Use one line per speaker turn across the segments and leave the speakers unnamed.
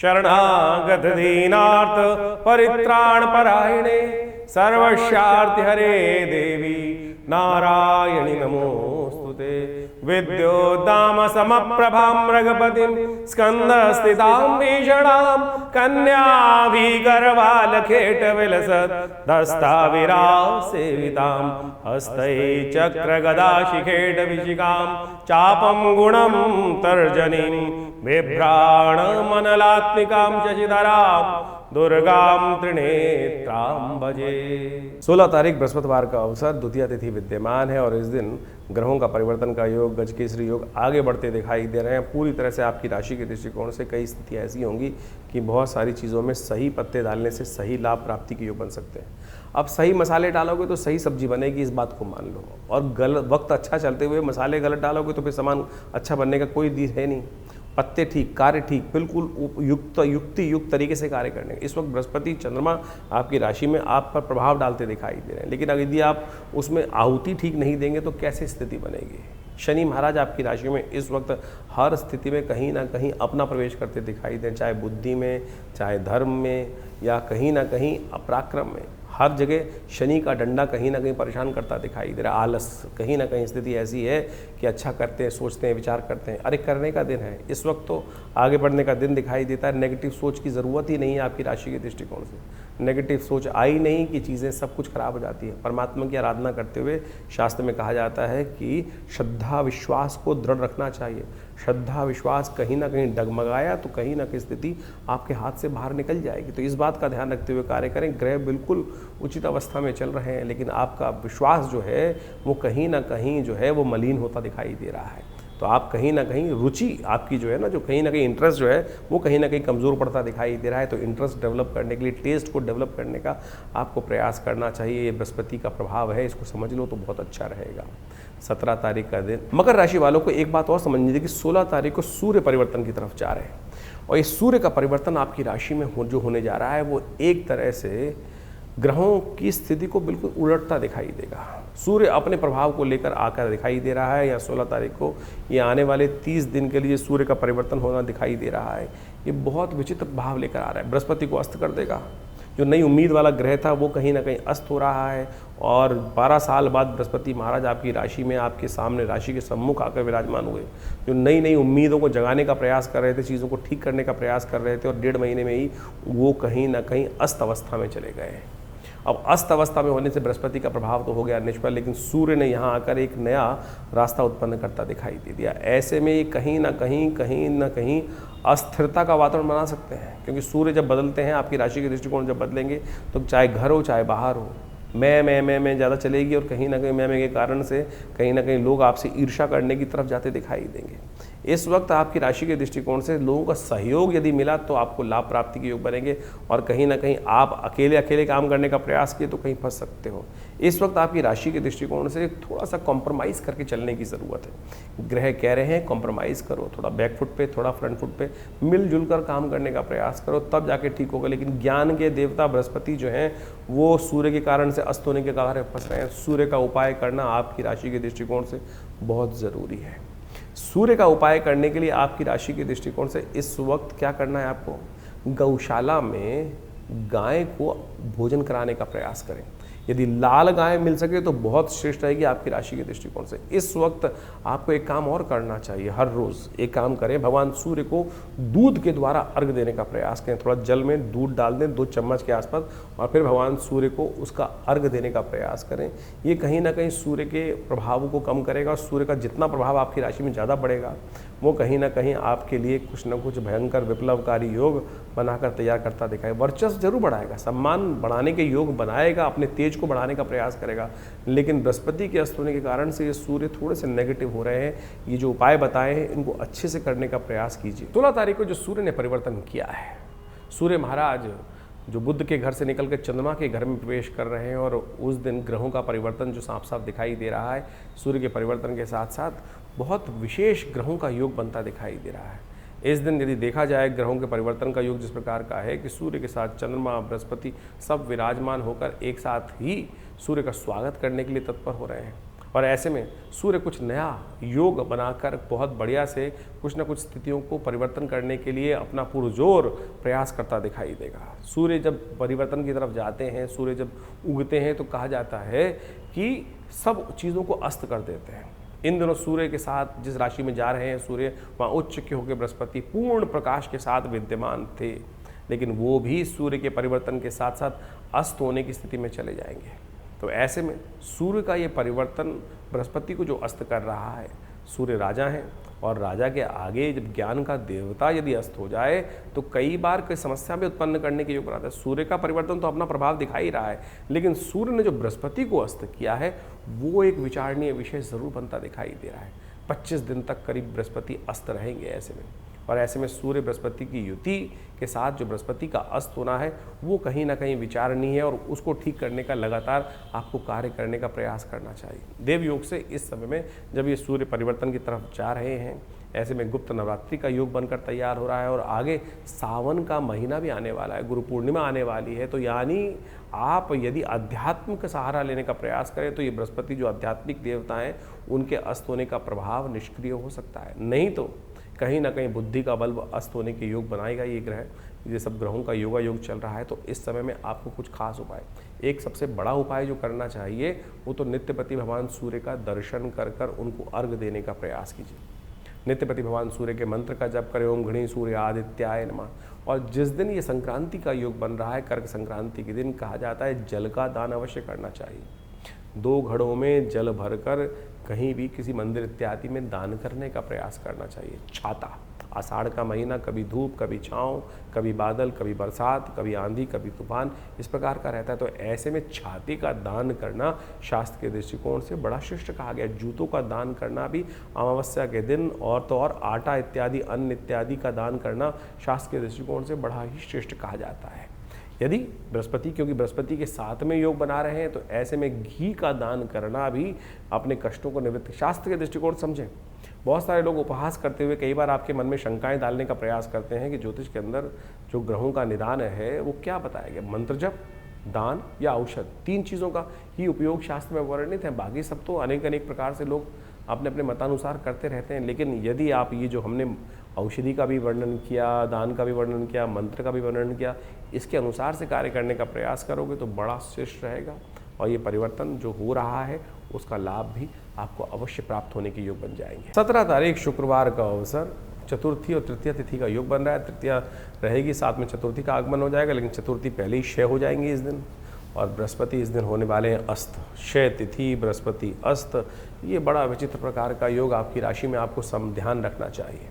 शरणागत दीनार्थ परित्राण परायणे सर्वस्यार्थ हरे देवी नारायणि नमोस्तुते। विद्योद्दाम समप्रभां मृगपतिं स्कंदस्थितां भीषणां कन्याभिगर्भालखेटविलसत् दस्ताविरासेवितां हस्तै चक्रगदाशिखेटविशिखां चापं गुणं तर्जनीं बिभ्राणमनलात्मिकां शशिधरां दुर्गां त्रिनेत्रां भजे। 16 तारीख बृहस्पतिवार का अवसर, द्वितीय तिथि विद्यमान है और इस दिन ग्रहों का परिवर्तन का योग, गजकेसरी योग आगे बढ़ते दिखाई दे रहे हैं। पूरी तरह से आपकी राशि के दृष्टिकोण से कई स्थितियाँ ऐसी होंगी कि बहुत सारी चीज़ों में सही पत्ते डालने से सही लाभ प्राप्ति के योग बन सकते हैं। अब सही मसाले डालोगे तो सही सब्जी बनेगी, इस बात को मान लो। और गलत वक्त अच्छा चलते हुए मसाले गलत डालोगे तो फिर सामान अच्छा बनने का कोई दीर है नहीं। पत्ते ठीक, कार्य ठीक, बिल्कुल युक्त तरीके से कार्य करने। इस वक्त बृहस्पति चंद्रमा आपकी राशि में आप पर प्रभाव डालते दिखाई दे रहे हैं, लेकिन यदि आप उसमें आहुति ठीक नहीं देंगे तो कैसे स्थिति बनेगी। शनि महाराज आपकी राशि में इस वक्त हर स्थिति में कहीं ना कहीं अपना प्रवेश करते दिखाई दें, चाहे बुद्धि में, चाहे धर्म में, या कहीं ना कहीं पराक्रम में। हर जगह शनि का डंडा कहीं ना कहीं परेशान करता दिखाई दे रहा है। आलस, कहीं ना कहीं स्थिति ऐसी है कि अच्छा करते हैं, सोचते हैं, विचार करते हैं, अरे करने का दिन है। इस वक्त तो आगे बढ़ने का दिन दिखाई देता है। नेगेटिव सोच की ज़रूरत ही नहीं है आपकी राशि के दृष्टिकोण से। नेगेटिव सोच आई नहीं कि चीज़ें सब कुछ खराब हो जाती है। परमात्मा की आराधना करते हुए शास्त्र में कहा जाता है कि श्रद्धा विश्वास को दृढ़ रखना चाहिए। श्रद्धा विश्वास कहीं ना कहीं डगमगाया तो कहीं ना कहीं स्थिति आपके हाथ से बाहर निकल जाएगी। तो इस बात का ध्यान रखते हुए कार्य करें। ग्रह बिल्कुल उचित अवस्था में चल रहे हैं, लेकिन आपका विश्वास जो है वो कहीं ना कहीं जो है वो मलिन होता दिखाई दे रहा है। तो आप कहीं ना कहीं रुचि आपकी जो है ना, जो कहीं ना कहीं इंटरेस्ट जो है वो कहीं ना कहीं कमज़ोर पड़ता दिखाई दे रहा है। तो इंटरेस्ट डेवलप करने के लिए, टेस्ट को डेवलप करने का आपको प्रयास करना चाहिए। ये बृहस्पति का प्रभाव है, इसको समझ लो तो बहुत अच्छा रहेगा। 17 तारीख का दिन। मकर राशि वालों को एक बात और समझनी चाहिए कि 16 तारीख को सूर्य परिवर्तन की तरफ जा रहे हैं, और ये सूर्य का परिवर्तन आपकी राशि में जो होने जा रहा है वो एक तरह से ग्रहों की स्थिति को बिल्कुल उलटता दिखाई देगा। सूर्य अपने प्रभाव को लेकर आकर दिखाई दे रहा है। या 16 तारीख को ये आने वाले 30 दिन के लिए सूर्य का परिवर्तन होना दिखाई दे रहा है। ये बहुत विचित्र भाव लेकर आ रहा है। बृहस्पति को अस्त कर देगा। जो नई उम्मीद वाला ग्रह था वो कहीं ना कहीं अस्त हो रहा है, और 12 साल बाद बृहस्पति महाराज आपकी राशि में, आपके सामने राशि के सम्मुख आकर विराजमान हुए। जो नई नई उम्मीदों को जगाने का प्रयास कर रहे थे, चीज़ों को ठीक करने का प्रयास कर रहे थे, और 1.5 महीने में ही वो कहीं ना कहीं अस्त अवस्था में चले गए। अब अस्त अवस्था में होने से बृहस्पति का प्रभाव तो हो गया निष्फल, लेकिन सूर्य ने यहाँ आकर एक नया रास्ता उत्पन्न करता दिखाई दे दिया। ऐसे में ये कहीं ना कहीं अस्थिरता का वातावरण बना सकते हैं, क्योंकि सूर्य जब बदलते हैं, आपकी राशि के दृष्टिकोण जब बदलेंगे, तो चाहे घर हो चाहे बाहर हो, मैं ज़्यादा चलेगी, और कहीं ना कहीं मैं के कारण से कहीं ना कहीं लोग आपसे ईर्ष्या करने की तरफ जाते दिखाई देंगे। इस वक्त आपकी राशि के दृष्टिकोण से लोगों का सहयोग यदि मिला तो आपको लाभ प्राप्ति के योग बनेंगे, और कहीं ना कहीं आप अकेले काम करने का प्रयास किए तो कहीं फंस सकते हो। इस वक्त आपकी राशि के दृष्टिकोण से थोड़ा सा कॉम्प्रोमाइज़ करके चलने की ज़रूरत है। ग्रह कह रहे हैं कॉम्प्रोमाइज़ करो, थोड़ा बैक फुट पे, थोड़ा फ्रंट फुट पे मिलजुल कर काम करने का प्रयास करो, तब जाके ठीक होगा। लेकिन ज्ञान के देवता बृहस्पति जो हैं वो सूर्य के कारण से अस्त होने के कारण फंस रहे हैं। सूर्य का उपाय करना आपकी राशि के दृष्टिकोण से बहुत ज़रूरी है। सूर्य का उपाय करने के लिए आपकी राशि के दृष्टिकोण से इस वक्त क्या करना है आपको? गौशाला में गाय को भोजन कराने का प्रयास करें। यदि लाल गाय मिल सके तो बहुत श्रेष्ठ रहेगी आपकी राशि के दृष्टिकोण से। इस वक्त आपको एक काम और करना चाहिए। हर रोज़ एक काम करें, भगवान सूर्य को दूध के द्वारा अर्घ देने का प्रयास करें। थोड़ा जल में दूध डाल दें 2 चम्मच के आसपास, और फिर भगवान सूर्य को उसका अर्घ देने का प्रयास करें। ये कहीं ना कहीं सूर्य के प्रभाव को कम करेगा, और सूर्य का जितना प्रभाव आपकी राशि में ज़्यादा बढ़ेगा वो कहीं ना कहीं आपके लिए कुछ न कुछ भयंकर विप्लवकारी योग बनाकर तैयार करता दिखाएगा। वर्चस्व जरूर बढ़ाएगा, सम्मान बढ़ाने के योग बनाएगा, अपने तेज को बढ़ाने का प्रयास करेगा। लेकिन बृहस्पति के अस्त होने के कारण से ये सूर्य थोड़े से नेगेटिव हो रहे हैं। ये जो उपाय बताए हैं इनको अच्छे से करने का प्रयास कीजिए। 16 तारीख को जो सूर्य ने परिवर्तन किया है, सूर्य महाराज जो बुध के घर से निकल कर चंद्रमा के घर में प्रवेश कर रहे हैं, और उस दिन ग्रहों का परिवर्तन जो साफ साफ दिखाई दे रहा है, सूर्य के परिवर्तन के साथ साथ बहुत विशेष ग्रहों का योग बनता दिखाई दे रहा है। इस दिन यदि देखा जाए ग्रहों के परिवर्तन का योग जिस प्रकार का है कि सूर्य के साथ चंद्रमा, बृहस्पति सब विराजमान होकर एक साथ ही सूर्य का स्वागत करने के लिए तत्पर हो रहे हैं। और ऐसे में सूर्य कुछ नया योग बनाकर बहुत बढ़िया से कुछ न कुछ स्थितियों को परिवर्तन करने के लिए अपना पुरजोर प्रयास करता दिखाई देगा। सूर्य जब परिवर्तन की तरफ जाते हैं, सूर्य जब उगते हैं, तो कहा जाता है कि सब चीज़ों को अस्त कर देते हैं। इन दिनों सूर्य के साथ जिस राशि में जा रहे हैं सूर्य, वहाँ उच्च के होकर बृहस्पति पूर्ण प्रकाश के साथ विद्यमान थे, लेकिन वो भी सूर्य के परिवर्तन के साथ साथ अस्त होने की स्थिति में चले जाएंगे। तो ऐसे में सूर्य का ये परिवर्तन बृहस्पति को जो अस्त कर रहा है, सूर्य राजा हैं और राजा के आगे जब ज्ञान का देवता यदि अस्त हो जाए तो कई बार कोई समस्या भी उत्पन्न करने के योग बनाता है। सूर्य का परिवर्तन तो अपना प्रभाव दिखा ही रहा है, लेकिन सूर्य ने जो बृहस्पति को अस्त किया है वो एक विचारणीय विषय जरूर बनता दिखाई दे रहा है। 25 दिन तक करीब बृहस्पति अस्त रहेंगे ऐसे में, और ऐसे में सूर्य बृहस्पति की युति के साथ जो बृहस्पति का अस्त होना है वो कहीं ना कहीं विचारणीय है, और उसको ठीक करने का लगातार आपको कार्य करने का प्रयास करना चाहिए। देव योग से इस समय में जब ये सूर्य परिवर्तन की तरफ जा रहे हैं, ऐसे में गुप्त नवरात्रि का योग बनकर तैयार हो रहा है, और आगे सावन का महीना भी आने वाला है, गुरु पूर्णिमा आने वाली है। तो यानी आप यदि अध्यात्म का सहारा लेने का प्रयास करें तो ये बृहस्पति जो आध्यात्मिक देवता हैं उनके अस्त होने का प्रभाव निष्क्रिय हो सकता है, नहीं तो कहीं ना कहीं बुद्धि का बल अस्त होने के योग बनाएगा ये ग्रह। ये सब ग्रहों का योगा योग चल रहा है, तो इस समय में आपको कुछ खास उपाय, एक सबसे बड़ा उपाय जो करना चाहिए वो तो नित्यपति भगवान सूर्य का दर्शन कर कर उनको अर्घ देने का प्रयास कीजिए। नित्यपति भगवान सूर्य के मंत्र का जप करें, ओम घृणी सूर्य आदित्याय नमः। और जिस दिन ये संक्रांति का योग बन रहा है, कर्क संक्रांति के दिन, कहा जाता है जल का दान अवश्य करना चाहिए। 2 घड़ों में जल भरकर कहीं भी किसी मंदिर इत्यादि में दान करने का प्रयास करना चाहिए। छाता, आषाढ़ का महीना, कभी धूप कभी छाँव, कभी बादल कभी बरसात, कभी आंधी कभी तूफान, इस प्रकार का रहता है। तो ऐसे में छाते का दान करना शास्त्र के दृष्टिकोण से बड़ा श्रेष्ठ कहा गया। जूतों का दान करना भी अमावस्या के दिन, और तो और आटा इत्यादि अन्न इत्यादि का दान करना शास्त्र के दृष्टिकोण से बड़ा ही श्रेष्ठ कहा जाता है। यदि बृहस्पति, क्योंकि बृहस्पति के साथ में योग बना रहे हैं, तो ऐसे में घी का दान करना भी अपने कष्टों को निवृत्त, शास्त्र के दृष्टिकोण समझें। बहुत सारे लोग उपहास करते हुए कई बार आपके मन में शंकाएं डालने का प्रयास करते हैं कि ज्योतिष के अंदर जो ग्रहों का निदान है वो क्या बताया गया, मंत्र जप, दान या औषध, 3 चीज़ों का ही उपयोग शास्त्र में वर्णित है। बाकी सब तो अनेक अनेक प्रकार से लोग अपने अपने मतानुसार करते रहते हैं। लेकिन यदि आप ये जो हमने औषधि का भी वर्णन किया, दान का भी वर्णन किया, मंत्र का भी वर्णन किया, इसके अनुसार से कार्य करने का प्रयास करोगे तो बड़ा श्रेष्ठ रहेगा, और ये परिवर्तन जो हो रहा है उसका लाभ भी आपको अवश्य प्राप्त होने के योग बन जाएंगे। 17 तारीख शुक्रवार का अवसर, चतुर्थी और तृतीया तिथि का योग बन रहा है। तृतीया रहेगी, साथ में चतुर्थी का आगमन हो जाएगा, लेकिन चतुर्थी पहले ही क्षय हो जाएंगी इस दिन, और बृहस्पति इस दिन होने वाले हैं अस्त। क्षय तिथि, बृहस्पति अस्त, ये बड़ा विचित्र प्रकार का योग आपकी राशि में आपको ध्यान रखना चाहिए।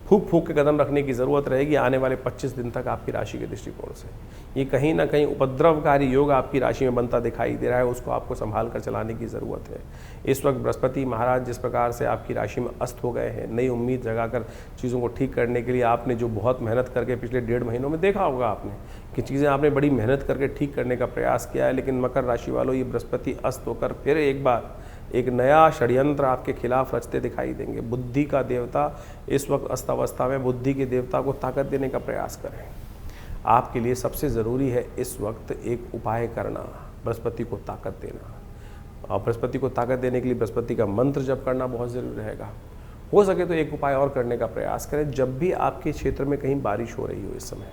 फूक फूक के कदम रखने की ज़रूरत रहेगी आने वाले 25 दिन तक आपकी राशि के दृष्टिकोण से। ये कहीं ना कहीं उपद्रवकारी योग आपकी राशि में बनता दिखाई दे रहा है, उसको आपको संभाल कर चलाने की ज़रूरत है। इस वक्त बृहस्पति महाराज जिस प्रकार से आपकी राशि में अस्त हो गए हैं, नई उम्मीद जगाकर चीज़ों को ठीक करने के लिए आपने जो बहुत मेहनत करके पिछले 1.5 महीनों में देखा होगा आपने कि चीज़ें आपने बड़ी मेहनत करके ठीक करने का प्रयास किया है, लेकिन मकर राशि वालों, ये बृहस्पति अस्त होकर फिर एक बार एक नया षड्यंत्र आपके खिलाफ रचते दिखाई देंगे। बुद्धि का देवता इस वक्त अस्तावस्था में, बुद्धि के देवता को ताकत देने का प्रयास करें। आपके लिए सबसे ज़रूरी है इस वक्त एक उपाय करना, बृहस्पति को ताकत देना। और बृहस्पति को ताकत देने के लिए बृहस्पति का मंत्र जप करना बहुत ज़रूरी रहेगा। हो सके तो एक उपाय और करने का प्रयास करें, जब भी आपके क्षेत्र में कहीं बारिश हो रही हो इस समय,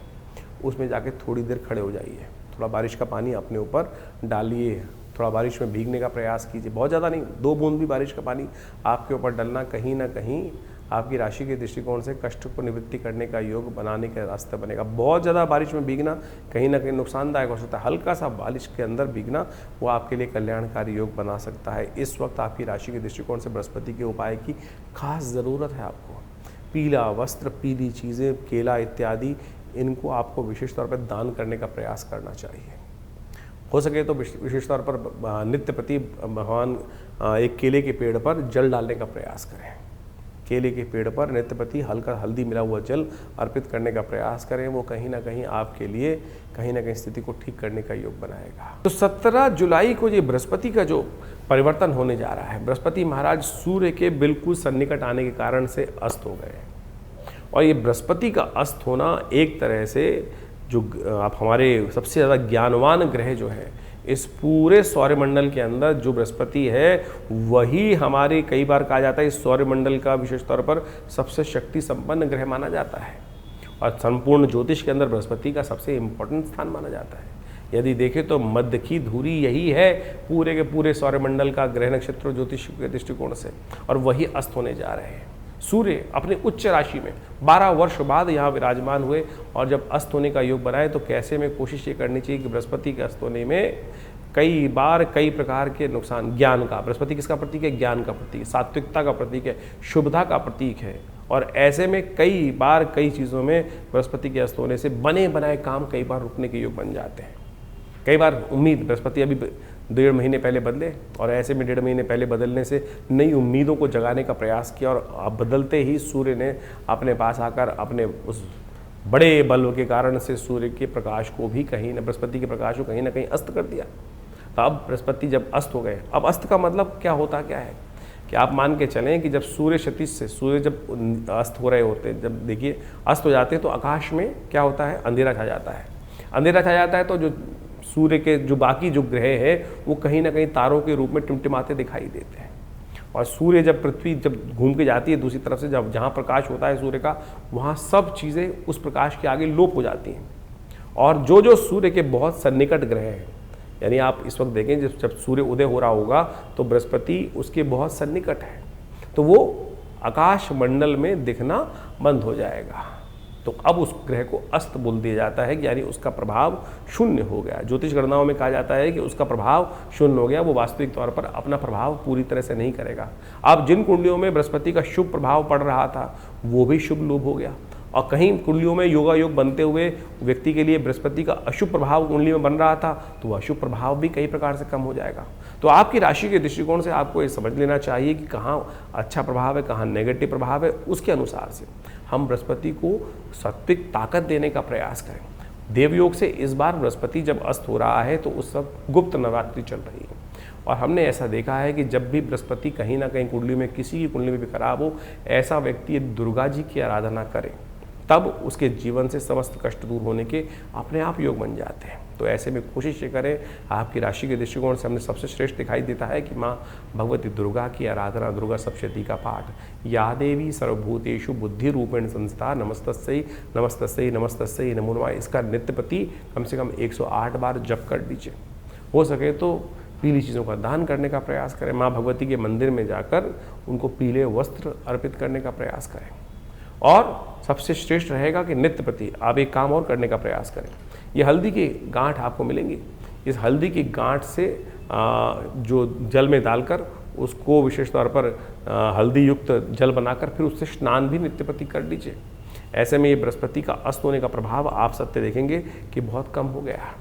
उसमें जाके थोड़ी देर खड़े हो जाइए, थोड़ा बारिश का पानी अपने ऊपर डालिए, थोड़ा बारिश में भीगने का प्रयास कीजिए। बहुत ज़्यादा नहीं, 2 बूंद भी बारिश का पानी आपके ऊपर डलना कहीं ना कहीं आपकी राशि के दृष्टिकोण से कष्ट को निवृत्ति करने का योग बनाने का रास्ता बनेगा। बहुत ज़्यादा बारिश में भीगना कहीं ना कहीं नुकसानदायक हो सकता है। हल्का सा बारिश के अंदर भीगना वो आपके लिए कल्याणकारी योग बना सकता है। इस वक्त आपकी राशि के दृष्टिकोण से बृहस्पति के उपाय की खास ज़रूरत है आपको। पीला वस्त्र, पीली चीज़ें, केला इत्यादि, इनको आपको विशेष तौर पर दान करने का प्रयास करना चाहिए। हो सके तो विशेष तौर पर नित्यपति भगवान एक केले के पेड़ पर जल डालने का प्रयास करें। केले के पेड़ पर नित्यपति हल्का हल्दी मिला हुआ जल अर्पित करने का प्रयास करें। वो कहीं ना कहीं आपके लिए कहीं ना कहीं स्थिति को ठीक करने का योग बनाएगा। तो 17 जुलाई को ये बृहस्पति का जो परिवर्तन होने जा रहा है, बृहस्पति महाराज सूर्य के बिल्कुल सन्निकट आने के कारण से अस्त हो गए। और ये बृहस्पति का अस्त होना एक तरह से जो आप हमारे सबसे ज़्यादा ज्ञानवान ग्रह जो है, इस पूरे सौरमंडल के अंदर जो बृहस्पति है वही हमारे, कई बार कहा जाता है इस सौरमंडल का विशेष तौर पर सबसे शक्ति संपन्न ग्रह माना जाता है और संपूर्ण ज्योतिष के अंदर बृहस्पति का सबसे इंपॉर्टेंट स्थान माना जाता है। यदि देखें तो मध्य की धुरी यही है पूरे के पूरे सौरमंडल का ग्रह नक्षत्र ज्योतिष के दृष्टिकोण से, और वही अस्त होने जा रहे हैं। सूर्य अपने उच्च राशि में 12 वर्ष बाद यहाँ विराजमान हुए और जब अस्त होने का योग बनाए तो कैसे में कोशिश ये करनी चाहिए कि बृहस्पति के अस्त होने में कई बार कई प्रकार के नुकसान, ज्ञान का, बृहस्पति किसका प्रतीक है? ज्ञान का प्रतीक, सात्विकता का प्रतीक है, शुभता का प्रतीक है। और ऐसे में कई बार कई चीज़ों में बृहस्पति के अस्त होने से बने बनाए काम कई बार रुकने के योग बन जाते हैं। कई बार उम्मीद, बृहस्पति अभी 1.5 महीने पहले बदले और ऐसे में 1.5 महीने पहले बदलने से नई उम्मीदों को जगाने का प्रयास किया और बदलते ही सूर्य ने अपने पास आकर अपने उस बड़े बल के कारण से सूर्य के प्रकाश को भी कहीं न, बृहस्पति के प्रकाश को कहीं ना कहीं अस्त कर दिया। तो अब बृहस्पति जब अस्त हो गए, अब अस्त का मतलब क्या होता क्या है कि आप मान के चलें कि जब सूर्य क्षितिज से, सूर्य जब अस्त हो रहे होते हैं, जब देखिए अस्त हो जाते हैं तो आकाश में क्या होता है? अंधेरा छा जाता है। अंधेरा छा जाता है तो जो सूर्य के जो बाकी जो ग्रह है वो कहीं ना कहीं तारों के रूप में टिमटिमाते दिखाई देते हैं। और सूर्य जब, पृथ्वी जब घूम के जाती है दूसरी तरफ से, जब जहाँ प्रकाश होता है सूर्य का, वहाँ सब चीज़ें उस प्रकाश के आगे लोप हो जाती हैं। और जो जो सूर्य के बहुत सन्निकट ग्रह हैं, यानी आप इस वक्त देखें जब सूर्य उदय हो रहा होगा तो बृहस्पति उसके बहुत सन्निकट है, तो वो आकाश मंडल में दिखना बंद हो जाएगा। तो अब उस ग्रह को अस्त बोल दिया जाता है, यानी उसका प्रभाव शून्य हो गया। ज्योतिष गणनाओं में कहा जाता है कि उसका प्रभाव शून्य हो गया, वो वास्तविक तौर पर अपना प्रभाव पूरी तरह से नहीं करेगा। अब जिन कुंडलियों में बृहस्पति का शुभ प्रभाव पड़ रहा था वो भी शुभ लोप हो गया, और कहीं कुंडलियों में योगा योग बनते हुए व्यक्ति के लिए बृहस्पति का अशुभ प्रभाव कुंडली में बन रहा था तो वह अशुभ प्रभाव भी कई प्रकार से कम हो जाएगा। तो आपकी राशि के दृष्टिकोण से आपको ये समझ लेना चाहिए कि कहाँ अच्छा प्रभाव है, कहाँ नेगेटिव प्रभाव है। उसके अनुसार से हम बृहस्पति को सात्विक ताकत देने का प्रयास करें। देवयोग से इस बार बृहस्पति जब अस्त हो रहा है तो उस वक्त गुप्त नवरात्रि चल रही है, और हमने ऐसा देखा है कि जब भी बृहस्पति कहीं ना कहीं कुंडली में, किसी की कुंडली में भी खराब हो, ऐसा व्यक्ति दुर्गा जी की आराधना करे तब उसके जीवन से समस्त कष्ट दूर होने के अपने आप योग बन जाते हैं। तो ऐसे में कोशिश ये करें, आपकी राशि के दृष्टिकोण से हमने सबसे श्रेष्ठ दिखाई देता है कि माँ भगवती दुर्गा की आराधना, दुर्गा सप्तशती का पाठ, या देवी सर्वभूतेषु बुद्धि रूपेण संस्था, नमस्तस्यै नमस्तस्यै नमस्तस्यै नमो नमः, इसका नित्य प्रति कम से कम 108 बार जप कर दीजिए। हो सके तो पीली चीज़ों का दान करने का प्रयास करें। माँ भगवती के मंदिर में जाकर उनको पीले वस्त्र अर्पित करने का प्रयास करें। और सबसे श्रेष्ठ रहेगा कि नित्य प्रति आप एक काम और करने का प्रयास करें। ये हल्दी की गांठ आपको मिलेंगी, इस हल्दी की गांठ से जो जल में डालकर उसको विशेष तौर पर हल्दी युक्त जल बनाकर फिर उससे स्नान भी नित्य प्रति कर लीजिए। ऐसे में ये बृहस्पति का अस्त होने का प्रभाव आप सत्य देखेंगे कि बहुत कम हो गया।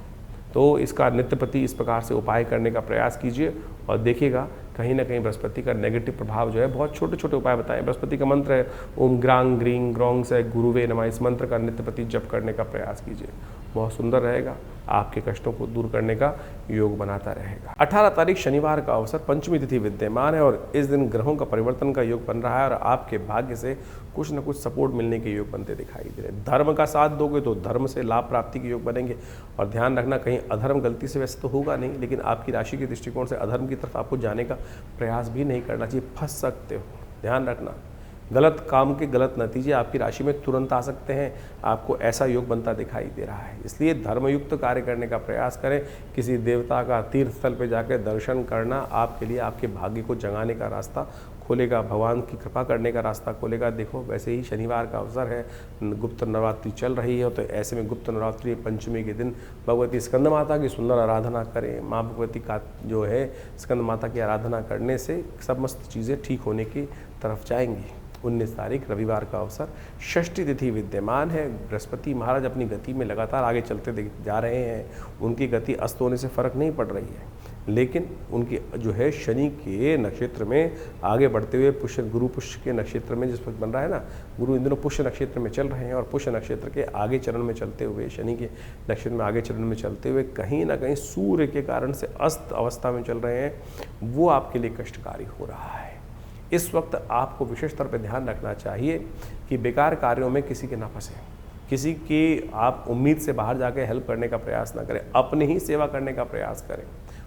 तो इसका नित्य प्रति इस प्रकार से उपाय करने का प्रयास कीजिए और देखिएगा कहीं ना कहीं बृहस्पति का नेगेटिव प्रभाव जो है, बहुत छोटे छोटे उपाय बताएं। बृहस्पति का मंत्र है ओम ग्रांग ग्रीं ग्रौंग से गुरुवे नमः, इस मंत्र का नित्य प्रति जप करने का प्रयास कीजिए, बहुत सुंदर रहेगा, आपके कष्टों को दूर करने का योग बनाता रहेगा। 18 तारीख शनिवार का अवसर, पंचमी तिथि विद्यमान है और इस दिन ग्रहों का परिवर्तन का योग बन रहा है और आपके भाग्य से कुछ न कुछ सपोर्ट मिलने के योग बनते दिखाई दे रहे हैं। धर्म का साथ दोगे तो धर्म से लाभ प्राप्ति के योग बनेंगे, और ध्यान रखना कहीं अधर्म गलती से वैसे तो होगा नहीं, लेकिन आपकी राशि के दृष्टिकोण से अधर्म की तरफ आपको जाने का प्रयास भी नहीं करना चाहिए, फंस सकते हो। ध्यान रखना, गलत काम के गलत नतीजे आपकी राशि में तुरंत आ सकते हैं, आपको ऐसा योग बनता दिखाई दे रहा है। इसलिए धर्मयुक्त कार्य करने का प्रयास करें। किसी देवता का तीर्थ स्थल पर जाकर दर्शन करना आपके लिए आपके भाग्य को जगाने का रास्ता खोलेगा, भगवान की कृपा करने का रास्ता खोलेगा। देखो वैसे ही शनिवार का अवसर है, गुप्त नवरात्रि चल रही है, तो ऐसे में गुप्त नवरात्रि पंचमी के दिन भगवती स्कंद माता की सुंदर आराधना करें। माँ भगवती का जो है स्कंद माता की आराधना करने से समस्त चीज़ें ठीक होने की तरफ जाएंगी। 19 तारीख रविवार का अवसर, षष्ठी तिथि विद्यमान है। बृहस्पति महाराज अपनी गति में लगातार आगे चलते जा रहे हैं। उनकी गति अस्त होने से फर्क नहीं पड़ रही है, लेकिन उनकी जो है शनि के नक्षत्र में आगे बढ़ते हुए पुष्य, गुरु पुष्य के नक्षत्र में जिस पर बन रहा है ना, गुरु इन दिनों पुष्य नक्षत्र में चल रहे हैं और पुष्य नक्षत्र के आगे चरण में चलते हुए, शनि के नक्षत्र में आगे चरण में चलते हुए कहीं ना कहीं सूर्य के कारण से अस्त अवस्था में चल रहे हैं, वो आपके लिए कष्टकारी हो रहा है। इस वक्त आपको विशेष तौर पर ध्यान रखना चाहिए कि बेकार कार्यों में किसी के ना फंसे, किसी की आप उम्मीद से बाहर जाके हेल्प करने का प्रयास ना करें, अपनी ही सेवा करने का प्रयास करें।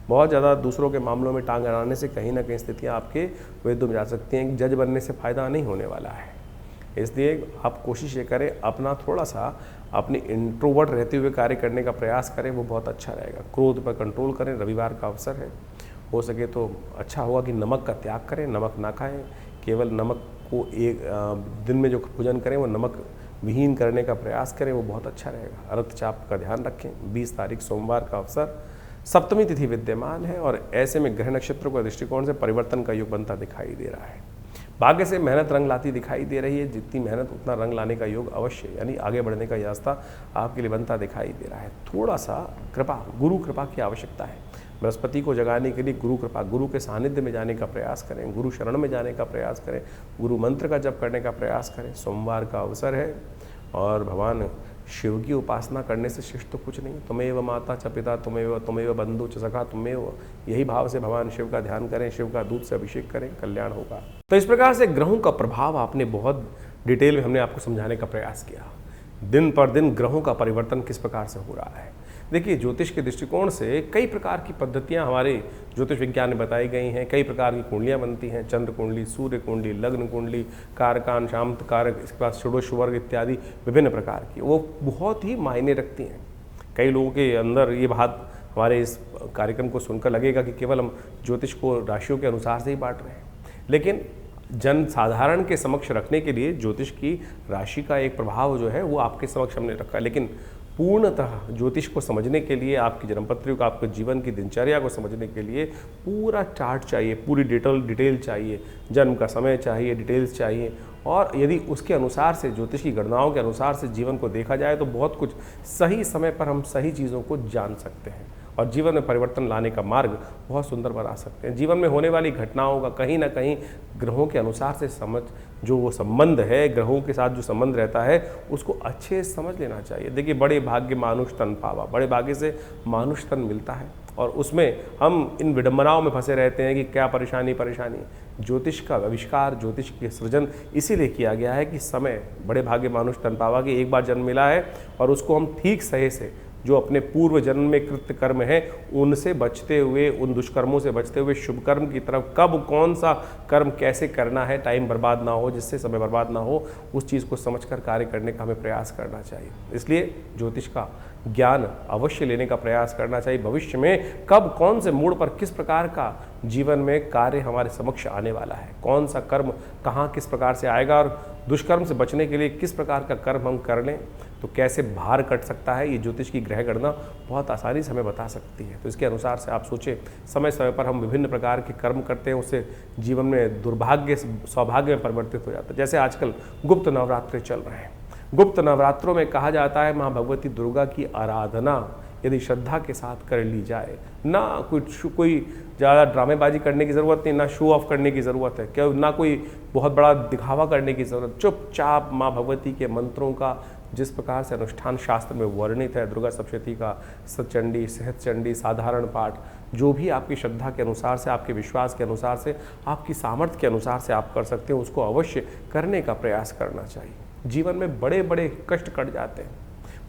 बहुत ज़्यादा दूसरों के मामलों में टांग अड़ाने से कहीं ना कहीं स्थितियाँ आपके विरुद्ध में जा सकती हैं। जज बनने से फ़ायदा नहीं होने वाला है, इसलिए आप कोशिश ये करें अपना थोड़ा सा अपनी इंट्रोवर्ट रहते हुए कार्य करने का प्रयास करें, वो बहुत अच्छा रहेगा। क्रोध पर कंट्रोल करें, रविवार का अवसर है, हो सके तो अच्छा होगा कि नमक का त्याग करें, नमक ना खाएं, केवल नमक को एक दिन में जो भोजन करें वो नमक विहीन करने का प्रयास करें, वो बहुत अच्छा रहेगा। रक्तचाप का ध्यान रखें। 20 तारीख सोमवार का अवसर, सप्तमी तिथि विद्यमान है और ऐसे में ग्रह नक्षत्रों के दृष्टिकोण से परिवर्तन का योग बनता दिखाई दे रहा है। भाग्य से मेहनत रंग लाती दिखाई दे रही है, जितनी मेहनत उतना रंग लाने का योग अवश्य, यानी आगे बढ़ने का रास्ता आपके लिए बनता दिखाई दे रहा है। थोड़ा सा कृपा, गुरु कृपा की आवश्यकता है। बृहस्पति को जगाने के लिए गुरु कृपा, गुरु के सानिध्य में जाने का प्रयास करें, गुरु शरण में जाने का प्रयास करें, गुरु मंत्र का जप करने का प्रयास करें। सोमवार का अवसर है और भगवान शिव की उपासना करने से शिष्ट तो कुछ नहीं। तुमेव माता च पिता तुमेव बंधु च सखा तुमेव, यही भाव से भगवान शिव का ध्यान करें, शिव का दूध से अभिषेक करें, कल्याण होगा। तो इस प्रकार से ग्रहों का प्रभाव आपने बहुत डिटेल में हमने आपको समझाने का प्रयास किया। दिन पर दिन ग्रहों का परिवर्तन किस प्रकार से हो रहा है। देखिए, ज्योतिष के दृष्टिकोण से कई प्रकार की पद्धतियां हमारे ज्योतिष विज्ञान में बताई गई हैं। कई प्रकार की कुंडलियां बनती हैं, चंद्र कुंडली, सूर्य कुंडली, लग्न कुंडली, कारकान, शांत कारक, इसके बाद षोडश वर्ग इत्यादि विभिन्न प्रकार की, वो बहुत ही मायने रखती हैं। कई लोगों के अंदर ये बात हमारे इस कार्यक्रम को सुनकर लगेगा कि केवल हम ज्योतिष को राशियों के अनुसार से ही बांट रहे हैं, लेकिन जन साधारण के समक्ष रखने के लिए ज्योतिष की राशि का एक प्रभाव जो है वो आपके समक्ष हमने रखा है। लेकिन पूर्णतः ज्योतिष को समझने के लिए, आपकी जन्मपत्री को, आपके जीवन की दिनचर्या को समझने के लिए पूरा चार्ट चाहिए, पूरी डिटेल चाहिए, जन्म का समय चाहिए, डिटेल्स चाहिए। और यदि उसके अनुसार से, ज्योतिष की गणनाओं के अनुसार से जीवन को देखा जाए तो बहुत कुछ सही समय पर हम सही चीज़ों को जान सकते हैं और जीवन में परिवर्तन लाने का मार्ग बहुत सुंदर बना सकते हैं। जीवन में होने वाली घटनाओं का कहीं ना कहीं ग्रहों के अनुसार से समझ, जो वो संबंध है, ग्रहों के साथ जो संबंध रहता है उसको अच्छे से समझ लेना चाहिए। देखिए, बड़े भाग्य मानुष तन पावा, बड़े भाग्य से मानुष तन मिलता है और उसमें हम इन विडंबनाओं में फंसे रहते हैं कि क्या परेशानी। ज्योतिष का आविष्कार, ज्योतिष के सृजन इसीलिए किया गया है कि समय, बड़े भाग्य मानुष तन पावा कि एक बार जन्म मिला है और उसको हम ठीक सही से, जो अपने पूर्व जन्म में कृत्य कर्म है उनसे बचते हुए, उन दुष्कर्मों से बचते हुए शुभ कर्म की तरफ कब कौन सा कर्म कैसे करना है, टाइम बर्बाद ना हो, जिससे समय बर्बाद ना हो, उस चीज़ को समझकर कार्य करने का हमें प्रयास करना चाहिए। इसलिए ज्योतिष का ज्ञान अवश्य लेने का प्रयास करना चाहिए। भविष्य में कब कौन से मोड़ पर किस प्रकार का जीवन में कार्य हमारे समक्ष आने वाला है, कौन सा कर्म कहाँ किस प्रकार से आएगा और दुष्कर्म से बचने के लिए किस प्रकार का कर्म हम कर लें तो कैसे भार कट सकता है, ये ज्योतिष की ग्रह गणना बहुत आसानी से हमें बता सकती है। तो इसके अनुसार से आप सोचें, समय समय पर हम विभिन्न प्रकार के कर्म करते हैं, उससे जीवन में दुर्भाग्य सौभाग्य में परिवर्तित हो जाता है। जैसे आजकल गुप्त नवरात्रि चल रहे हैं, गुप्त नवरात्रों में कहा जाता है माँ भगवती दुर्गा की आराधना यदि श्रद्धा के साथ कर ली जाए, ना कोई ज़्यादा ड्रामेबाजी करने की ज़रूरत नहीं, ना शो ऑफ करने की ज़रूरत है, क्या ना कोई बहुत बड़ा दिखावा करने की ज़रूरत, चुपचाप माँ भगवती के मंत्रों का जिस प्रकार से अनुष्ठान शास्त्र में वर्णित है, दुर्गा सप्तशती का, सतचंडी, सहस्त्रचंडी, साधारण पाठ, जो भी आपकी श्रद्धा के अनुसार से, आपके विश्वास के अनुसार से, आपकी सामर्थ्य के अनुसार से आप कर सकते हैं, उसको अवश्य करने का प्रयास करना चाहिए। जीवन में बड़े बड़े कष्ट कट जाते हैं,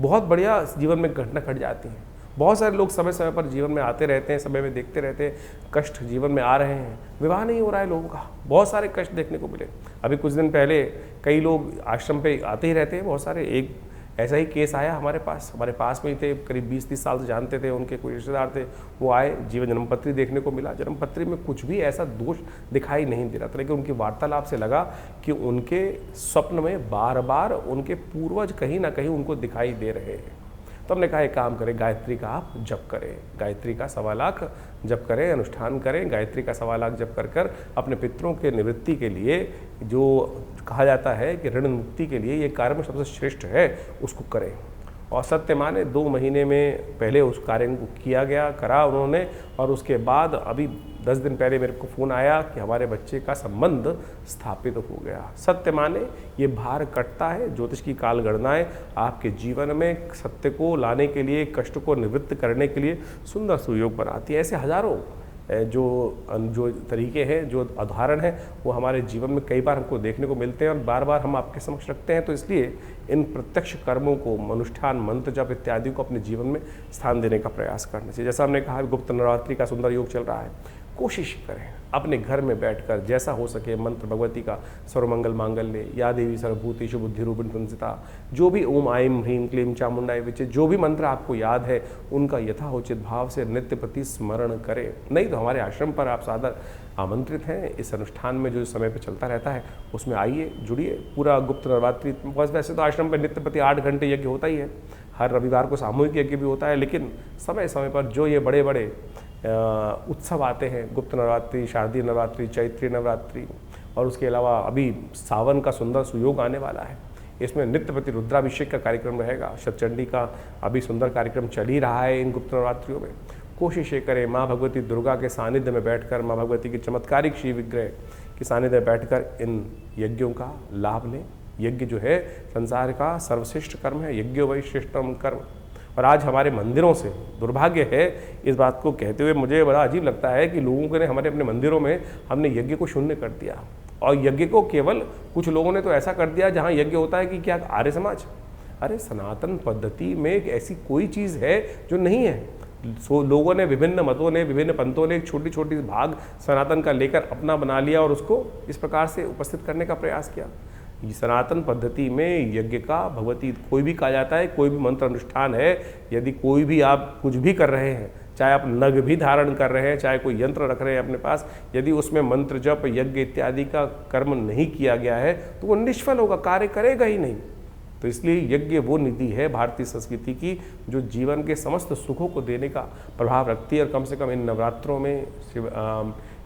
बहुत बढ़िया जीवन में घटना घट जाती हैं। बहुत सारे लोग समय समय पर जीवन में आते रहते हैं, समय में देखते रहते हैं, कष्ट जीवन में आ रहे हैं, विवाह नहीं हो रहा है लोगों का, बहुत सारे कष्ट देखने को मिले। अभी कुछ दिन पहले कई लोग आश्रम पे आते ही रहते हैं, बहुत सारे, एक ऐसा ही केस आया हमारे पास में ही थे, करीब 20-30 साल से जानते थे, उनके कोई रिश्तेदार थे, वो आए, जीवन जन्मपत्री देखने को मिला, जन्मपत्री में कुछ भी ऐसा दोष दिखाई नहीं दे रहा था, लेकिन उनकी वार्तालाप से लगा कि उनके स्वप्न में बार बार उनके पूर्वज कहीं ना कहीं उनको दिखाई दे रहे हैं। तो हमने कहा एक काम करें, गायत्री का आप जप करें, गायत्री का 1.25 लाख जप करें, अनुष्ठान करें, गायत्री का 1.25 लाख जप कर कर अपने पितरों के निवृत्ति के लिए, जो कहा जाता है कि ऋण मुक्ति के लिए ये कार्य में सबसे श्रेष्ठ है, उसको करें। और सत्य माने 2 महीने में पहले उस कार्य को किया गया, करा उन्होंने, और उसके बाद अभी 10 दिन पहले मेरे को फ़ोन आया कि हमारे बच्चे का संबंध स्थापित हो गया। सत्य माने ये भार कटता है। ज्योतिष की काल गणनाएँ आपके जीवन में सत्य को लाने के लिए, कष्ट को निवृत्त करने के लिए सुंदर सुयोग बनाती है। ऐसे हजारों जो तरीके हैं, जो उदाहरण हैं, वो हमारे जीवन में कई बार हमको देखने को मिलते हैं और बार बार हम आपके समक्ष रखते हैं। तो इसलिए इन प्रत्यक्ष कर्मों को, अनुष्ठान, मंत्र जप इत्यादि को अपने जीवन में स्थान देने का प्रयास करना चाहिए। जैसा हमने कहा, गुप्त नवरात्रि का सुंदर योग चल रहा है, कोशिश करें अपने घर में बैठकर जैसा हो सके मंत्र भगवती का, सर्वमंगल मांगल्य, या देवी सर्वभूतेषु बुद्धि रूपिणी संस्थिता, जो भी ओम आईं ह्रीं क्लीं चामुंडाय विचे, जो भी मंत्र आपको याद है उनका यथाउचित भाव से नित्य प्रति स्मरण करें। नहीं तो हमारे आश्रम पर आप सादर आमंत्रित हैं। इस अनुष्ठान में जो समय पर चलता रहता है उसमें आइए, जुड़िए। पूरा गुप्त नवरात्रि, बस वैसे तो आश्रम पर नित्य प्रति 8 घंटे यज्ञ होता ही है, हर रविवार को सामूहिक यज्ञ भी होता है, लेकिन समय समय पर जो ये बड़े बड़े उत्सव आते हैं, गुप्त नवरात्रि, शारदीय नवरात्रि, चैत्री नवरात्रि, और उसके अलावा अभी सावन का सुंदर सुयोग आने वाला है, इसमें नित्य प्रति रुद्राभिषेक का कार्यक्रम रहेगा। शतचंडी का अभी सुंदर कार्यक्रम चल ही रहा है इन गुप्त नवरात्रियों में। कोशिश ये करें माँ भगवती दुर्गा के सानिध्य में बैठकर, माँ भगवती के चमत्कारिक श्री विग्रह के सानिध्य में बैठकर इन यज्ञों का लाभ लें। यज्ञ जो है संसार का सर्वश्रेष्ठ कर्म है, यज्ञो वै श्रेष्ठतम कर्म। और आज हमारे मंदिरों से दुर्भाग्य है, इस बात को कहते हुए मुझे बड़ा अजीब लगता है कि लोगों ने हमारे अपने मंदिरों में हमने यज्ञ को शून्य कर दिया, और यज्ञ को केवल कुछ लोगों ने तो ऐसा कर दिया जहाँ यज्ञ होता है कि क्या आर्य समाज। अरे सनातन पद्धति में एक ऐसी कोई चीज़ है जो नहीं है। लोगों ने, विभिन्न मतों ने, विभिन्न पंथों ने एक छोटी छोटी भाग सनातन का लेकर अपना बना लिया और उसको इस प्रकार से उपस्थित करने का प्रयास किया। सनातन पद्धति में यज्ञ का भगवती कोई भी कहा जाता है, कोई भी मंत्र अनुष्ठान है, यदि कोई भी आप कुछ भी कर रहे हैं, चाहे आप नग भी धारण कर रहे हैं, चाहे कोई यंत्र रख रहे हैं अपने पास, यदि उसमें मंत्र जप यज्ञ इत्यादि का कर्म नहीं किया गया है तो वो निष्फल होगा, कार्य करेगा ही नहीं। तो इसलिए यज्ञ वो निधि है भारतीय संस्कृति की जो जीवन के समस्त सुखों को देने का प्रभाव रखती है। और कम से कम इन नवरात्रों में,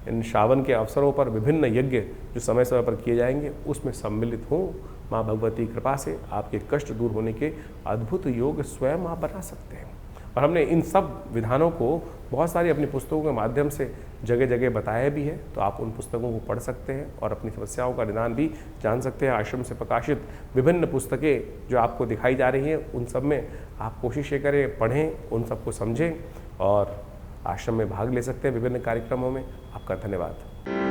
इन श्रावण के अवसरों पर विभिन्न यज्ञ जो समय समय पर किए जाएंगे उसमें सम्मिलित हों। माँ भगवती की कृपा से आपके कष्ट दूर होने के अद्भुत योग स्वयं आप बना सकते हैं। और हमने इन सब विधानों को बहुत सारी अपनी पुस्तकों के माध्यम से जगह जगह बताया भी है, तो आप उन पुस्तकों को पढ़ सकते हैं और अपनी समस्याओं का निदान भी जान सकते हैं। आश्रम से प्रकाशित विभिन्न पुस्तकें जो आपको दिखाई जा रही हैं, उन सब में आप कोशिश ये करें, पढ़ें, उन सबको समझें और आश्रम में भाग ले सकते हैं विभिन्न कार्यक्रमों में। आपका धन्यवाद।